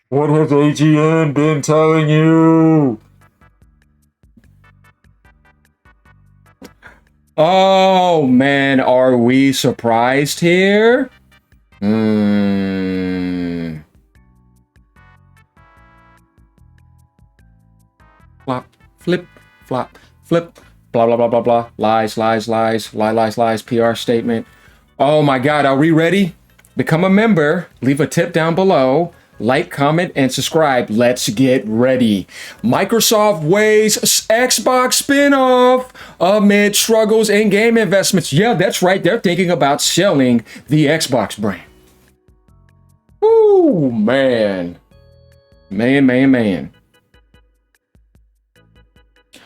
What has AGN been telling you? Oh man, are we surprised here? Flop, flip, flop, flip, blah, blah, blah, blah, blah. Lies, lies, lies, lies, lies, PR statement. Oh my God, are we ready? Become a member, leave a tip down below, like, comment, and subscribe. Let's get ready. Microsoft weighs Xbox spinoff amid struggles in game investments. Yeah, that's right. They're thinking about selling the Xbox brand. Ooh, man. Man.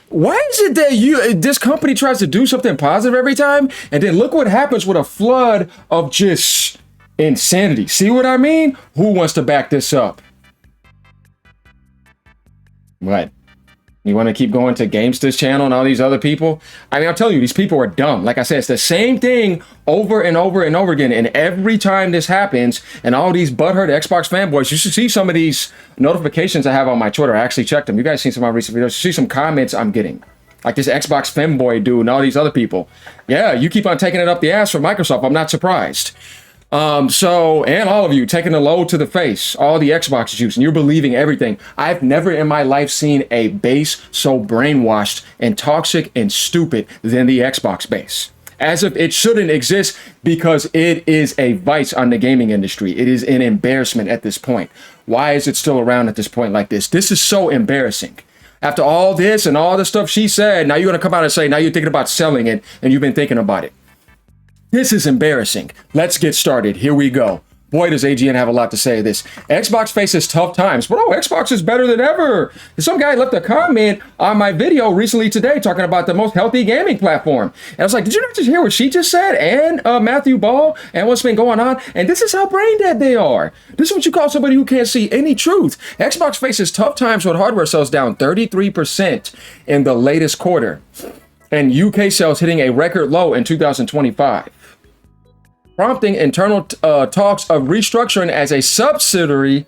Why is it that this company tries to do something positive every time, and then look what happens with a flood of just insanity? See what I mean? Who wants to back this up? What? You want to keep going to Gamesta's channel and all these other people? I mean, I'm telling you, these people are dumb. Like I said, it's the same thing over and over and over again. And every time this happens, and all these butthurt Xbox fanboys, you should see some of these notifications I have on my Twitter. I actually checked them. You guys seen some of my recent videos. You see some comments I'm getting. Like this Xbox fanboy dude and all these other people. Yeah, you keep on taking it up the ass for Microsoft. I'm not surprised. And all of you taking the load to the face, all the Xbox juice, and you're believing everything. I've never in my life seen a base so brainwashed and toxic and stupid than the Xbox base. As if it shouldn't exist, because it is a vice on the gaming industry. It is an embarrassment at this point. Why is it still around at this point like this? This is so embarrassing. After all this and all the stuff she said, now you're going to come out and say, now you're thinking about selling it, and you've been thinking about it. This is embarrassing. Let's get started. Here we go. Boy, does AGN have a lot to say to this. Xbox faces tough times, but Xbox is better than ever. Some guy left a comment on my video recently today talking about the most healthy gaming platform. And I was like, did you not just hear what she just said? And Matthew Ball and what's been going on? And this is how brain dead they are. This is what you call somebody who can't see any truth. Xbox faces tough times with hardware sales down 33% in the latest quarter. And UK sales hitting a record low in 2025. Prompting internal talks of restructuring as a subsidiary.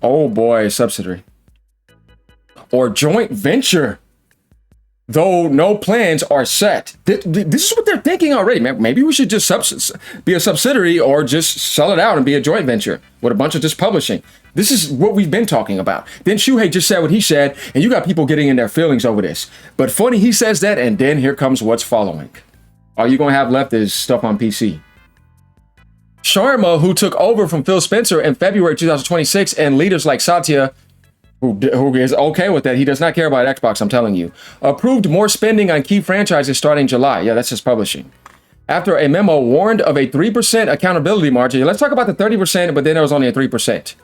Oh boy, subsidiary. Or joint venture. Though no plans are set. This is what they're thinking already. Maybe we should just be a subsidiary or just sell it out and be a joint venture with a bunch of just publishing. This is what we've been talking about. Then Shuhei just said what he said, and you got people getting in their feelings over this. But funny, he says that, and then here comes what's following. All you're going to have left is stuff on PC. Sharma, who took over from Phil Spencer in February 2026, and leaders like Satya, who is okay with that, he does not care about Xbox, I'm telling you, approved more spending on key franchises starting July. Yeah, that's just publishing. After a memo warned of a 3% accountability margin. Let's talk about the 30%, but then there was only a 3%.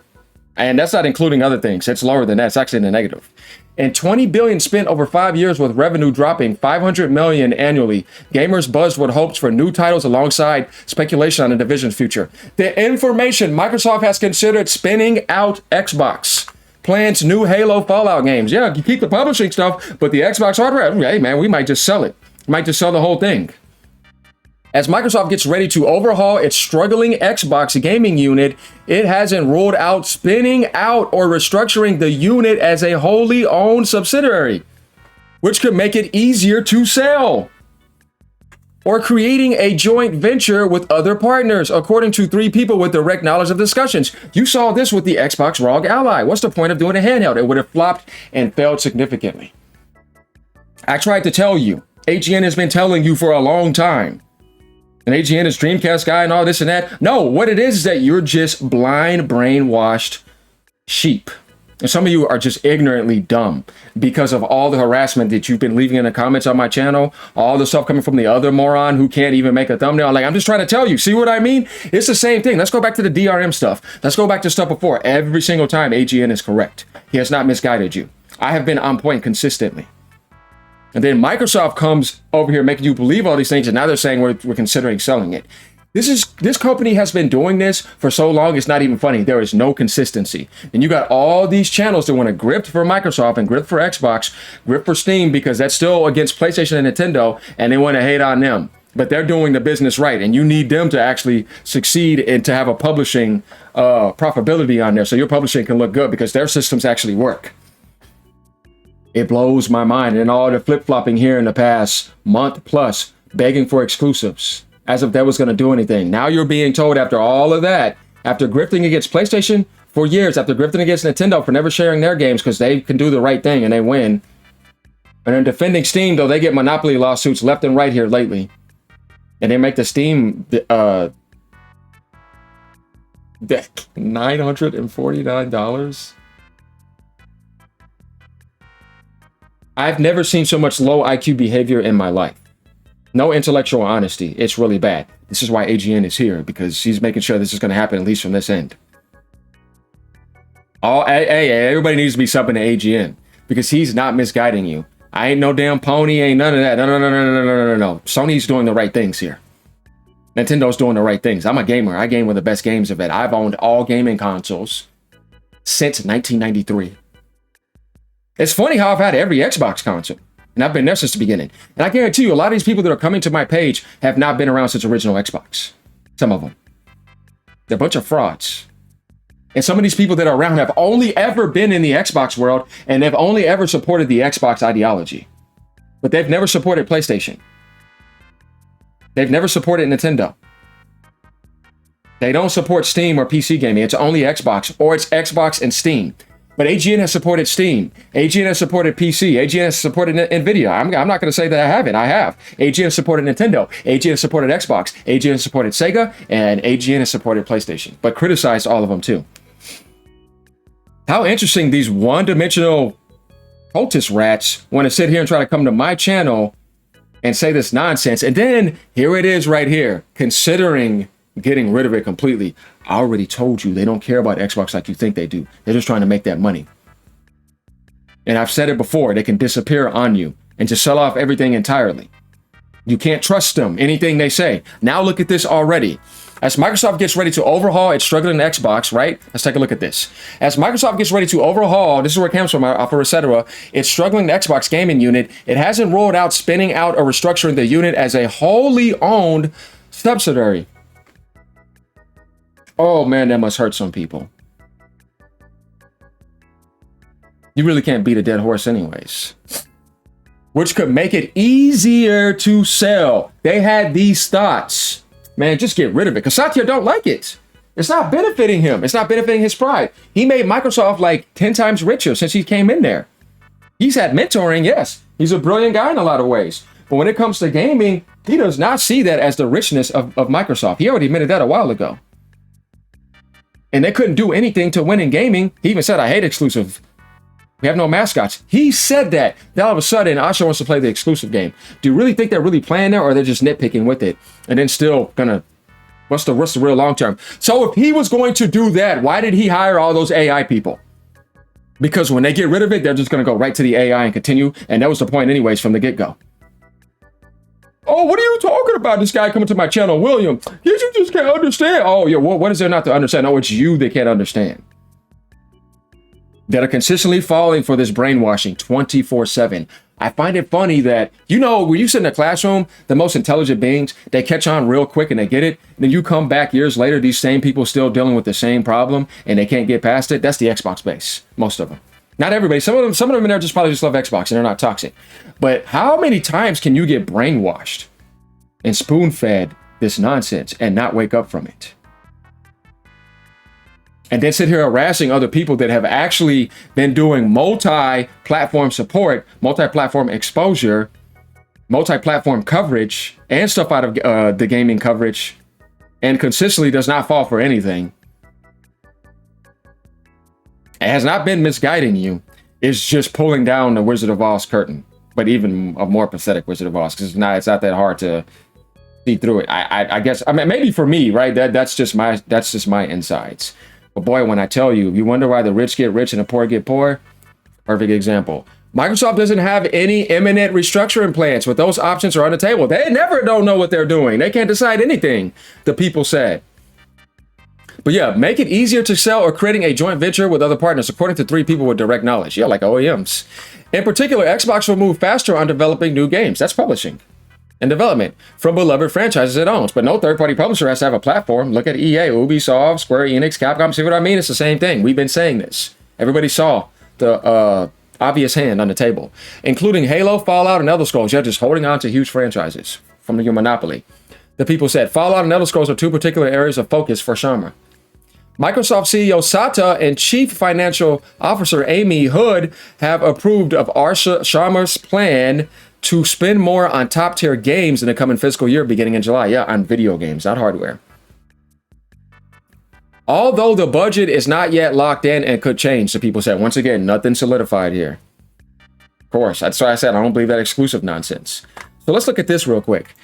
And that's not including other things. It's lower than that. It's actually in the negative. And $20 billion spent over 5 years, with revenue dropping $500 million annually. Gamers buzzed with hopes for new titles alongside speculation on the division's future. The information: Microsoft has considered spinning out Xbox. Plans new Halo Fallout games. Yeah, you keep the publishing stuff, but the Xbox hardware, hey man, we might just sell it. We might just sell the whole thing. As Microsoft gets ready to overhaul its struggling Xbox gaming unit, it hasn't ruled out spinning out or restructuring the unit as a wholly owned subsidiary, which could make it easier to sell, or creating a joint venture with other partners, according to 3 people with direct knowledge of discussions. You saw this with the Xbox ROG Ally. What's the point of doing a handheld? It would have flopped and failed significantly. I tried to tell you. AGN has been telling you for a long time. And AGN is Dreamcast guy and all this and that. No, what it is that you're just blind, brainwashed sheep. And some of you are just ignorantly dumb because of all the harassment that you've been leaving in the comments on my channel, all the stuff coming from the other moron who can't even make a thumbnail. Like, I'm just trying to tell you, see what I mean? It's the same thing. Let's go back to the DRM stuff. Let's go back to stuff before. Every single time AGN is correct. He has not misguided you. I have been on point consistently. And then Microsoft comes over here making you believe all these things, and now they're saying we're considering selling it. This company has been doing this for so long, it's not even funny. There is no consistency. And you got all these channels that want to grip for Microsoft and grip for Xbox, grip for Steam, because that's still against PlayStation and Nintendo, and they want to hate on them. but they're doing the business right, and you need them to actually succeed and to have a publishing profitability on there, so your publishing can look good because their systems actually work. It blows my mind. And all the flip-flopping here in the past month plus, begging for exclusives, as if that was going to do anything. Now you're being told after all of that, after grifting against PlayStation for years, after grifting against Nintendo for never sharing their games because they can do the right thing and they win. And then defending Steam, though, they get monopoly lawsuits left and right here lately. And they make the Steam deck $949. I've never seen so much low IQ behavior in my life. No intellectual honesty. It's really bad. This is why AGN is here, because he's making sure this is going to happen, at least from this end. Everybody needs to be subbing to AGN, because he's not misguiding you. I ain't no damn pony, ain't none of that. No. Sony's doing the right things here. Nintendo's doing the right things. I'm a gamer. I game with the best games of it. I've owned all gaming consoles since 1993. It's funny how I've had every Xbox console, and I've been there since the beginning. And I guarantee you, a lot of these people that are coming to my page have not been around since original Xbox. Some of them. They're a bunch of frauds. And some of these people that are around have only ever been in the Xbox world, and they've only ever supported the Xbox ideology. But they've never supported PlayStation. They've never supported Nintendo. They don't support Steam or PC gaming. It's only Xbox, or it's Xbox and Steam. But AGN has supported Steam. AGN has supported PC. AGN has supported NVIDIA. I'm not going to say that I haven't. I have. AGN has supported Nintendo. AGN has supported Xbox. AGN has supported Sega. And AGN has supported PlayStation. But criticized all of them too. How interesting these one-dimensional cultist rats want to sit here and try to come to my channel and say this nonsense. And then here it is right here, considering getting rid of it completely. I already told you they don't care about Xbox like you think they do. They're just trying to make that money. And I've said it before, they can disappear on you and just sell off everything entirely. You can't trust them, anything they say. Now look at this already. As Microsoft gets ready to overhaul its struggling Xbox, right? Let's take a look at this. As Microsoft gets ready to overhaul, this is where it comes from, Alpha, etc., its struggling Xbox gaming unit, it hasn't rolled out spinning out or restructuring the unit as a wholly owned subsidiary. Oh man, that must hurt some people. You really can't beat a dead horse anyways. Which could make it easier to sell. They had these thoughts. Man, just get rid of it, because Satya don't like it. It's not benefiting him. It's not benefiting his pride. He made Microsoft like 10 times richer since he came in there. He's had mentoring, yes. He's a brilliant guy in a lot of ways. But when it comes to gaming, he does not see that as the richness of Microsoft. He already admitted that a while ago. And they couldn't do anything to win in gaming. He even said, I hate exclusive. We have no mascots. He said that. Then all of a sudden, Asha wants to play the exclusive game. Do you really think they're really playing there, or they're just nitpicking with it? And then still gonna, what's the real long term? So if he was going to do that, why did he hire all those AI people? Because when they get rid of it, they're just gonna go right to the AI and continue. And that was the point anyways from the get-go. Oh, what are you talking about? This guy coming to my channel, William. You just can't understand. Oh, yeah, well, what is there not to understand? Oh, it's you that can't understand. That are consistently falling for this brainwashing 24/7. I find it funny that, you know, when you sit in a classroom, the most intelligent beings, they catch on real quick and they get it. And then you come back years later, these same people still dealing with the same problem and they can't get past it. That's the Xbox base, most of them. Not everybody. Some of them in there just probably just love Xbox and they're not toxic. But how many times can you get brainwashed and spoon-fed this nonsense and not wake up from it? And then sit here harassing other people that have actually been doing multi-platform support, multi-platform exposure, multi-platform coverage, and stuff out of the gaming coverage, and consistently does not fall for anything. It has not been misguiding you. It's just pulling down the Wizard of Oz curtain, but even a more pathetic Wizard of Oz, because it's not that hard to see through it. I guess, I mean, maybe for me, right? That's just my insides. But boy, when I tell you, you wonder why the rich get rich and the poor get poor. Perfect example. Microsoft doesn't have any imminent restructuring plans, but those options are on the table. They never don't know what they're doing. They can't decide anything, the people said. But yeah, make it easier to sell or creating a joint venture with other partners, according to 3 people with direct knowledge. Yeah, like OEMs. In particular, Xbox will move faster on developing new games. That's publishing. and development from beloved franchises it owns. But no third-party publisher has to have a platform. Look at EA, Ubisoft, Square Enix, Capcom. See what I mean? It's the same thing. We've been saying this. Everybody saw the obvious hand on the table, including Halo, Fallout, and Elder Scrolls. You're just holding on to huge franchises from your monopoly. The people said Fallout and Elder Scrolls are two particular areas of focus for Sharma. Microsoft CEO Satya and Chief Financial Officer Amy Hood have approved of Sharma's plan to spend more on top-tier games in the coming fiscal year beginning in July. Yeah, on video games, not hardware. Although the budget is not yet locked in and could change, the people said. Once again, nothing solidified here. Of course, that's why I said I don't believe that exclusive nonsense. So let's look at this real quick.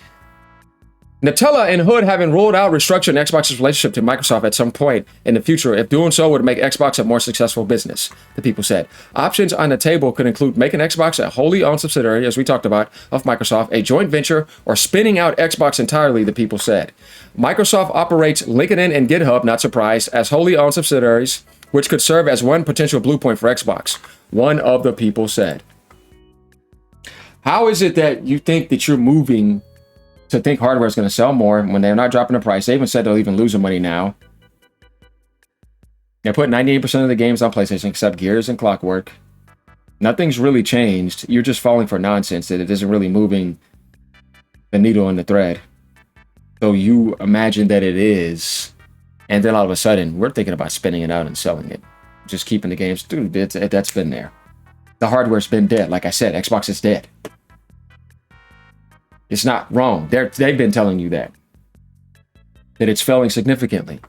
Nutella and Hood having ruled out restructuring Xbox's relationship to Microsoft at some point in the future, if doing so would make Xbox a more successful business, the people said. Options on the table could include making Xbox a wholly owned subsidiary, as we talked about, of Microsoft, a joint venture, or spinning out Xbox entirely, the people said. Microsoft operates LinkedIn and GitHub, not surprised, as wholly owned subsidiaries, which could serve as one potential blueprint for Xbox, one of the people said. How is it that you think that you're moving to think hardware is going to sell more when they're not dropping the price? They even said they'll even lose money now. They put 98% of the games on PlayStation except Gears and Clockwork. Nothing's really changed. You're just falling for nonsense that it isn't really moving the needle in the thread. So you imagine that it is, and then all of a sudden we're thinking about spinning it out and selling it. Just keeping the games. Dude, that's been there. The hardware's been dead. Like I said, Xbox is dead. It's not wrong. They've been telling you that it's failing significantly.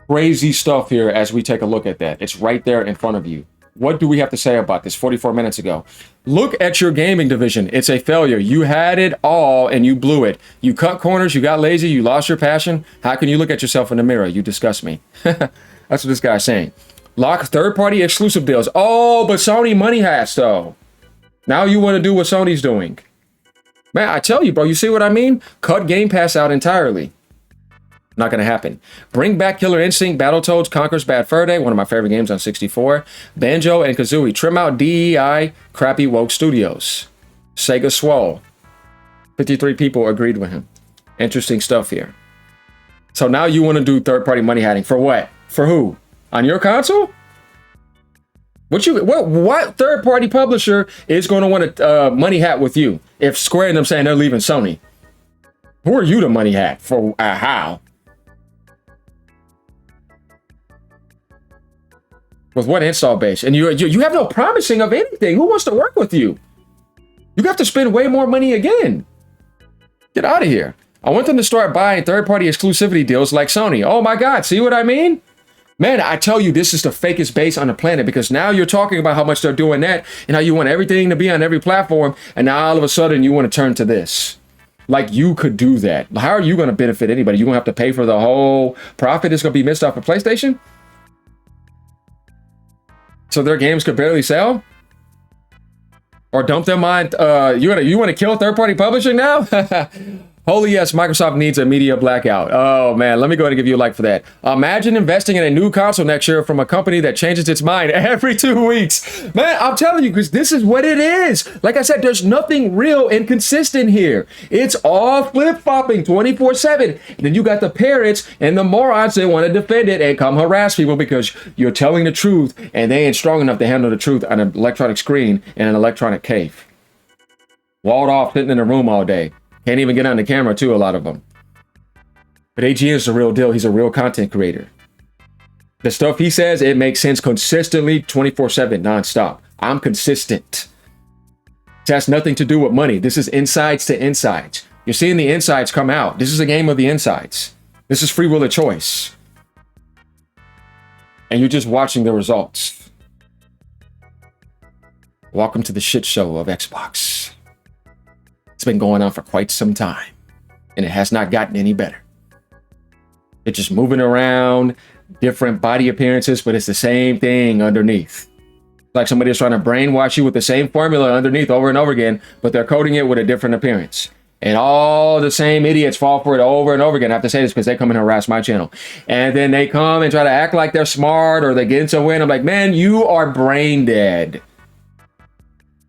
Crazy stuff here as we take a look at that. It's right there in front of you. What do we have to say about this 44 minutes ago? Look at your gaming division. It's a failure. You had it all and you blew it. You cut corners. You got lazy. You lost your passion. How can you look at yourself in the mirror? You disgust me. That's what this guy's saying. Lock third-party exclusive deals. Oh, but Sony money has, though. Now you want to do what Sony's doing. Man, I tell you, bro, you see what I mean? Cut Game Pass out entirely. Not going to happen. Bring back Killer Instinct, Battletoads, Conker's Bad Fur Day, one of my favorite games on 64. Banjo and Kazooie. Trim out DEI, crappy woke studios. Sega Swole. 53 people agreed with him. Interesting stuff here. So now you want to do third-party money hiding. For what? For who? On your console? What third-party publisher is going to want a money hat with you if Square and them saying they're leaving Sony? Who are you to money hat? For how? With what install base? And you have no promising of anything. Who wants to work with you? You have to spend way more money again. Get out of here. I want them to start buying third-party exclusivity deals like Sony. Oh my God, see what I mean? Man, I tell you, this is the fakest base on the planet, because now you're talking about how much they're doing that and how you want everything to be on every platform. And now all of a sudden you want to turn to this. Like you could do that. How are you going to benefit anybody? You're going to have to pay for the whole profit that's going to be missed off of PlayStation? So their games could barely sell? Or dump them on, you want to kill third-party publishing now? Holy yes, Microsoft needs a media blackout. Oh man, let me go ahead and give you a like for that. Imagine investing in a new console next year from a company that changes its mind every 2 weeks. Man, I'm telling you, because this is what it is. Like I said, there's nothing real and consistent here. It's all flip-flopping 24/7. And then you got the parrots and the morons that want to defend it and come harass people because you're telling the truth and they ain't strong enough to handle the truth on an electronic screen in an electronic cave. Walled off, sitting in a room all day. Can't even get on the camera, too, a lot of them. But AG is the real deal. He's a real content creator. The stuff he says, it makes sense consistently, 24/7, nonstop. I'm consistent. It has nothing to do with money. This is insides to insides. You're seeing the insides come out. This is a game of the insides. This is free will of choice. And you're just watching the results. Welcome to the shit show of Xbox. It's been going on for quite some time, and it has not gotten any better. They're just moving around, different body appearances, but it's the same thing underneath. Like somebody is trying to brainwash you with the same formula underneath over and over again, but they're coding it with a different appearance. And all the same idiots fall for it over and over again. I have to say this because they come and harass my channel. And then they come and try to act like they're smart or they get into a win. I'm like, man, you are brain dead.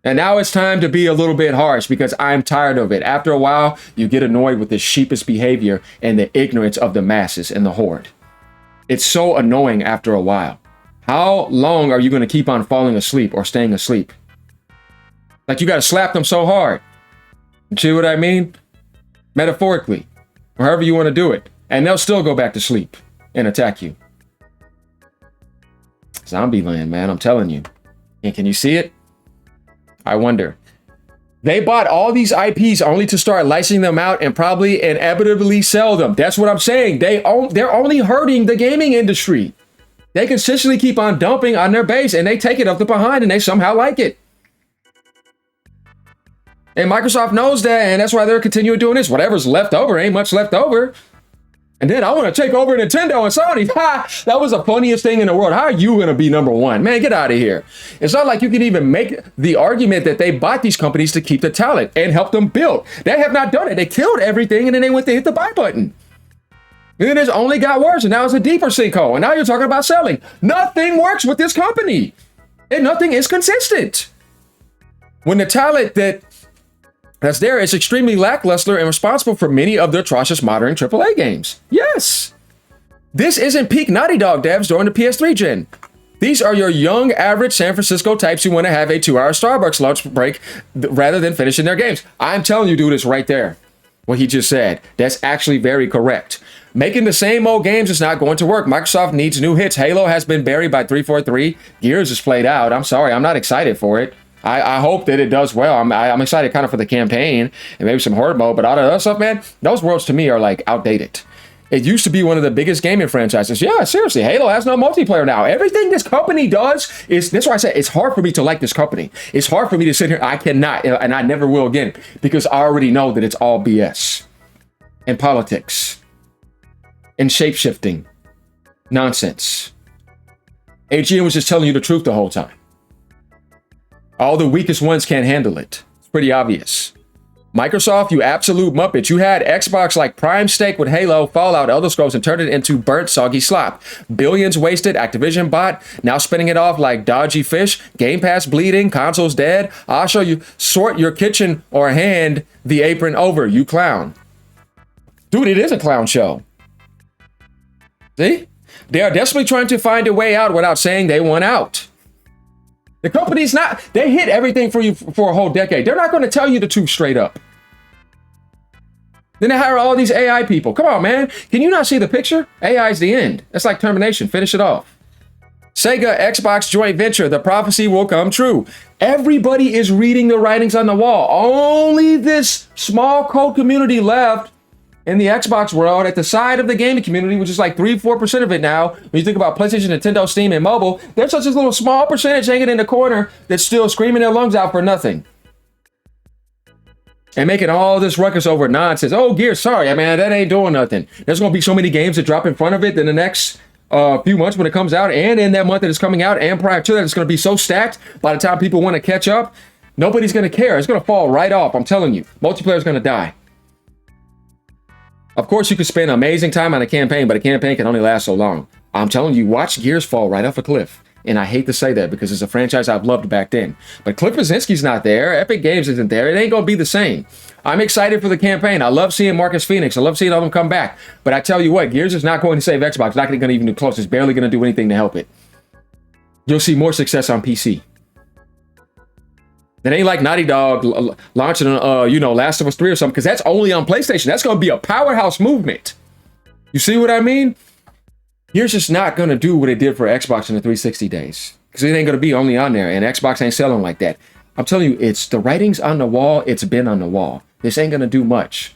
And now it's time to be a little bit harsh because I'm tired of it. After a while, you get annoyed with the sheepish behavior and the ignorance of the masses and the horde. It's so annoying after a while. How long are you going to keep on falling asleep or staying asleep? Like you got to slap them so hard. You see what I mean? Metaphorically, or however you want to do it. And they'll still go back to sleep and attack you. Zombie land, man, I'm telling you. And can you see it? I wonder. They bought all these IPs only to start licensing them out and probably inevitably sell them. That's what I'm saying. They're only hurting the gaming industry. They consistently keep on dumping on their base and they take it up the behind and they somehow like it. And Microsoft knows that, and that's why they're continuing doing this. Whatever's left over, ain't much left over. And then I want to take over Nintendo and Sony. Ha! That was the funniest thing in the world. How are you going to be number one? Man, get out of here. It's not like you can even make the argument that they bought these companies to keep the talent and help them build. They have not done it. They killed everything, and then they went to hit the buy button. And then it's only got worse, and now it's a deeper sinkhole. And now you're talking about selling. Nothing works with this company, and nothing is consistent. When the talent that's there is extremely lackluster and responsible for many of the atrocious modern AAA games. Yes. This isn't peak Naughty Dog devs during the PS3 gen. These are your young, average San Francisco types who want to have a 2-hour Starbucks lunch break rather than finishing their games. I'm telling you, dude, it's right there. What he just said. That's actually very correct. Making the same old games is not going to work. Microsoft needs new hits. Halo has been buried by 343. Gears is played out. I'm sorry. I'm not excited for it. I hope that it does well. I'm excited kind of for the campaign and maybe some horde mode, but all that other stuff, man, those worlds to me are like outdated. It used to be one of the biggest gaming franchises. Yeah, seriously, Halo has no multiplayer now. Everything this company does is, that's why I say it's hard for me to like this company. It's hard for me to sit here. I cannot, and I never will again, because I already know that it's all BS and politics and shape-shifting nonsense. AGN was just telling you the truth the whole time. All the weakest ones can't handle it. It's pretty obvious. Microsoft, you absolute muppet. You had Xbox like prime steak with Halo, Fallout, Elder Scrolls, and turned it into burnt, soggy slop. Billions wasted, Activision bought, now spinning it off like dodgy fish, Game Pass bleeding, consoles dead. I'll show you, sort your kitchen or hand the apron over, you clown. Dude, it is a clown show. See? They are desperately trying to find a way out without saying they want out. The company's not, they hid everything for you for a whole decade. They're not going to tell you the truth straight up. Then they hire all these AI people. Come on, man. Can you not see the picture? AI is the end. That's like termination. Finish it off. Sega, Xbox joint venture. The prophecy will come true. Everybody is reading the writings on the wall. Only this small code community left in the Xbox world at the side of the gaming community, which is like 3-4% of it now. When you think about PlayStation, Nintendo, Steam, and mobile, there's such a little small percentage hanging in the corner that's still screaming their lungs out for nothing. And making all this ruckus over nonsense. Oh, Gears, sorry, man, that ain't doing nothing. There's going to be so many games that drop in front of it in the next few months when it comes out, and in that month that it's coming out, and prior to that, it's going to be so stacked by the time people want to catch up, nobody's going to care. It's going to fall right off, I'm telling you. Multiplayer is going to die. Of course, you could spend amazing time on a campaign, but a campaign can only last so long. I'm telling you, watch Gears fall right off a cliff. And I hate to say that because it's a franchise I've loved back then. But Cliff Bleszinski's not there. Epic Games isn't there. It ain't going to be the same. I'm excited for the campaign. I love seeing Marcus Phoenix. I love seeing all of them come back. But I tell you what, Gears is not going to save Xbox. Not going to even do close. It's barely going to do anything to help it. You'll see more success on PC. It ain't like Naughty Dog launching, Last of Us 3 or something, because that's only on PlayStation. That's going to be a powerhouse movement. You see what I mean? Gears just not going to do what it did for Xbox in the 360 days, because it ain't going to be only on there, and Xbox ain't selling like that. I'm telling you, it's the writings on the wall. It's been on the wall. This ain't going to do much.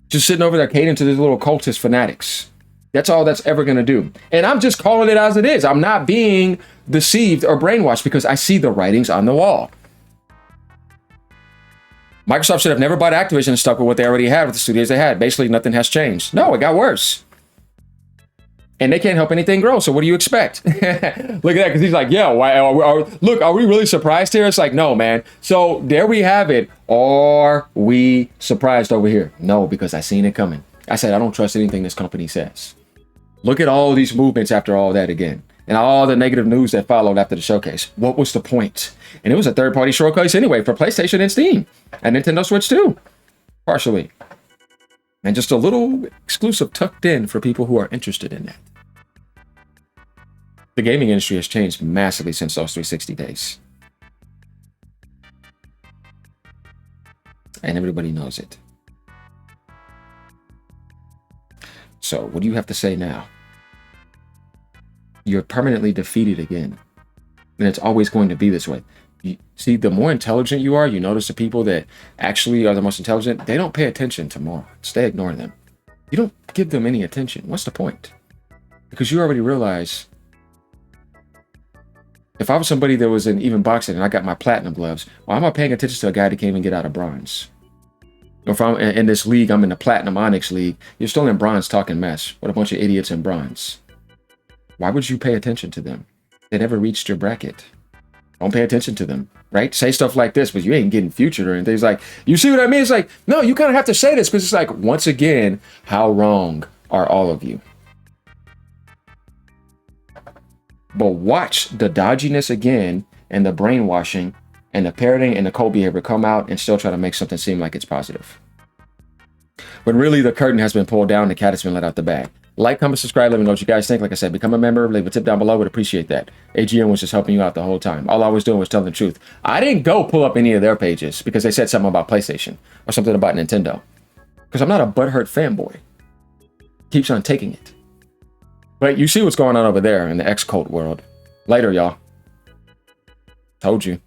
Just sitting over there catering to these little cultist fanatics. That's all that's ever going to do. And I'm just calling it as it is. I'm not being deceived or brainwashed because I see the writings on the wall. Microsoft should have never bought Activision and stuck with what they already had with the studios they had. Basically, nothing has changed. No, it got worse. And they can't help anything grow, so what do you expect? Look at that, because he's like, yeah, why, are we really surprised here? It's like, no, man. So there we have it. Are we surprised over here? No, because I seen it coming. I said, I don't trust anything this company says. Look at all these movements after all that again. and all the negative news that followed after the showcase. What was the point? And it was a third-party showcase anyway for PlayStation and Steam and Nintendo Switch too, partially. And just a little exclusive tucked in for people who are interested in that. The gaming industry has changed massively since those 360 days. And everybody knows it. So what do you have to say now? You're permanently defeated again. And it's always going to be this way. You see, the more intelligent you are, you notice the people that actually are the most intelligent, they don't pay attention to morons. They ignore them. You don't give them any attention. What's the point? Because you already realize, if I was somebody that was in even boxing and I got my platinum gloves, why am I paying attention to a guy that can't even get out of bronze? Or if I'm in this league, I'm in the Platinum Onyx League, you're still in bronze talking mess with a bunch of idiots in bronze. Why would you pay attention to them? They never reached your bracket. Don't pay attention to them, right? Say stuff like this, but you ain't getting featured or anything. It's like, you see what I mean? It's like, no, you kind of have to say this because it's like, once again, how wrong are all of you? But watch the dodginess again and the brainwashing and the parroting and the cold behavior come out and still try to make something seem like it's positive. When really the curtain has been pulled down, the cat has been let out the bag. Like, comment, subscribe, let me know what you guys think. Like I said, become a member, leave a tip down below, would appreciate that. AGN was just helping you out the whole time. All I was doing was telling the truth. I didn't go pull up any of their pages because they said something about PlayStation or something about Nintendo. Because I'm not a butthurt fanboy. Keeps on taking it. But you see what's going on over there in the X-Cult world. Later, y'all. Told you.